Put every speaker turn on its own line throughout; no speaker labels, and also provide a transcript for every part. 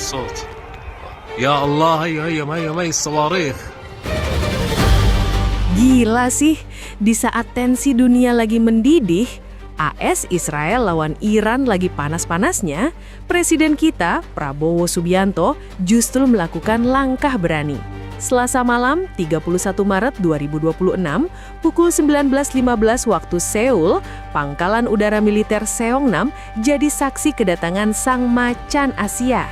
الصوت. يا الله، هيا هيا مي الصواريخ.
Gila sih, di saat tensi dunia lagi mendidih, AS Israel lawan Iran lagi panas-panasnya, Presiden kita, Prabowo Subianto, justru melakukan langkah berani. Selasa malam, 31 Maret 2026, pukul 19.15 waktu Seoul, Pangkalan Udara Militer Seongnam jadi saksi kedatangan Sang Macan Asia.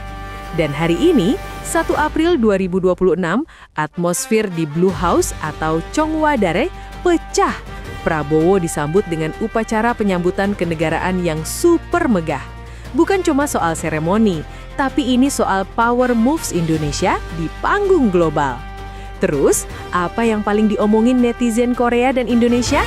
Dan hari ini, 1 April 2026, atmosfer di Blue House atau Chongwadare pecah. Prabowo disambut dengan upacara penyambutan kenegaraan yang super megah. Bukan cuma soal seremoni, tapi ini soal power moves Indonesia di panggung global. Terus, apa yang paling diomongin netizen Korea dan Indonesia?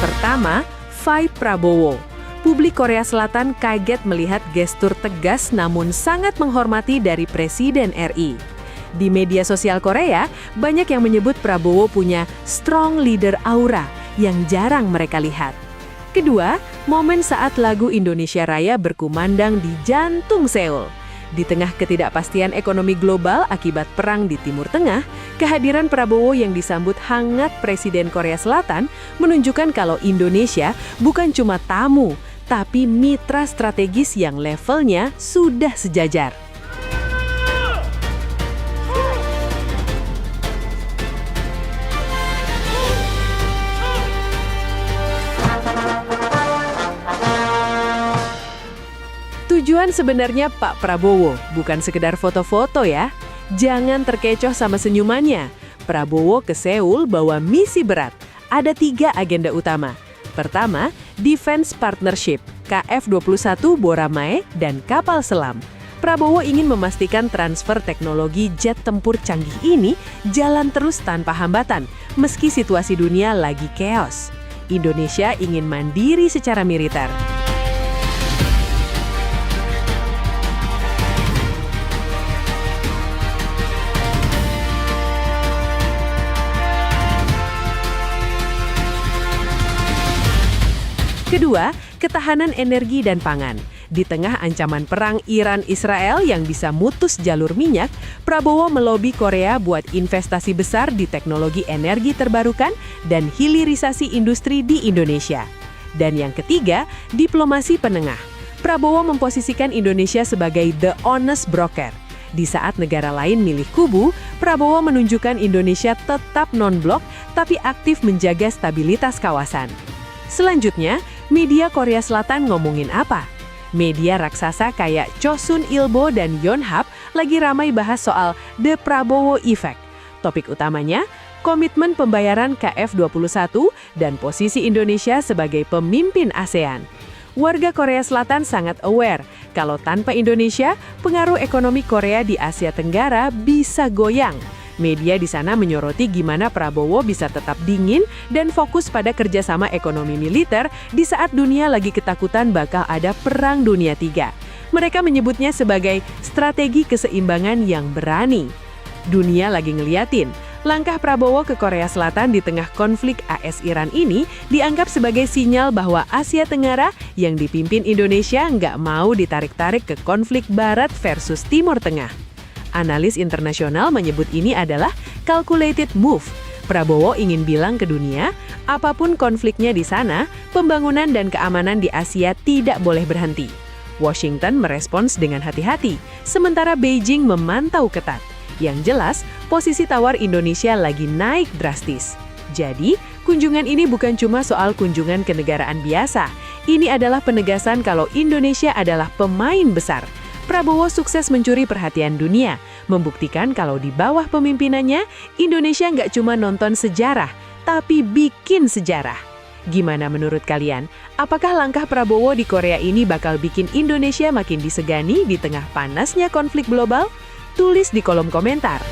Pertama, vibe Prabowo. Publik Korea Selatan kaget melihat gestur tegas namun sangat menghormati dari Presiden RI. Di media sosial Korea, banyak yang menyebut Prabowo punya strong leader aura yang jarang mereka lihat. Kedua, momen saat lagu Indonesia Raya berkumandang di jantung Seoul. Di tengah ketidakpastian ekonomi global akibat perang di Timur Tengah, kehadiran Prabowo yang disambut hangat Presiden Korea Selatan menunjukkan kalau Indonesia bukan cuma tamu, tapi mitra strategis yang levelnya sudah sejajar. Tujuan sebenarnya Pak Prabowo bukan sekedar foto-foto ya. Jangan terkecoh sama senyumannya. Prabowo ke Seoul bawa misi berat. Ada 3 agenda utama. Pertama, Defense Partnership, KF-21 Boramae, dan kapal selam. Prabowo ingin memastikan transfer teknologi jet tempur canggih ini jalan terus tanpa hambatan, meski situasi dunia lagi chaos. Indonesia ingin mandiri secara militer. Kedua, ketahanan energi dan pangan. Di tengah ancaman perang Iran-Israel yang bisa mutus jalur minyak, Prabowo melobi Korea buat investasi besar di teknologi energi terbarukan dan hilirisasi industri di Indonesia. Dan yang ketiga, diplomasi penengah. Prabowo memposisikan Indonesia sebagai the honest broker. Di saat negara lain milih kubu, Prabowo menunjukkan Indonesia tetap non-blok tapi aktif menjaga stabilitas kawasan. Selanjutnya, media Korea Selatan ngomongin apa? Media raksasa kayak Chosun Ilbo dan Yonhap lagi ramai bahas soal The Prabowo Effect. Topik utamanya, komitmen pembayaran KF-21 dan posisi Indonesia sebagai pemimpin ASEAN. Warga Korea Selatan sangat aware kalau tanpa Indonesia, pengaruh ekonomi Korea di Asia Tenggara bisa goyang. Media di sana menyoroti gimana Prabowo bisa tetap dingin dan fokus pada kerjasama ekonomi militer di saat dunia lagi ketakutan bakal ada Perang Dunia III. Mereka menyebutnya sebagai strategi keseimbangan yang berani. Dunia lagi ngeliatin, langkah Prabowo ke Korea Selatan di tengah konflik AS-Iran ini dianggap sebagai sinyal bahwa Asia Tenggara yang dipimpin Indonesia nggak mau ditarik-tarik ke konflik Barat versus Timur Tengah. Analis internasional menyebut ini adalah calculated move. Prabowo ingin bilang ke dunia, apapun konfliknya di sana, pembangunan dan keamanan di Asia tidak boleh berhenti. Washington merespons dengan hati-hati, sementara Beijing memantau ketat. Yang jelas, posisi tawar Indonesia lagi naik drastis. Jadi, kunjungan ini bukan cuma soal kunjungan kenegaraan biasa. Ini adalah penegasan kalau Indonesia adalah pemain besar. Prabowo sukses mencuri perhatian dunia, membuktikan kalau di bawah pemimpinannya, Indonesia nggak cuma nonton sejarah, tapi bikin sejarah. Gimana menurut kalian? Apakah langkah Prabowo di Korea ini bakal bikin Indonesia makin disegani di tengah panasnya konflik global? Tulis di kolom komentar.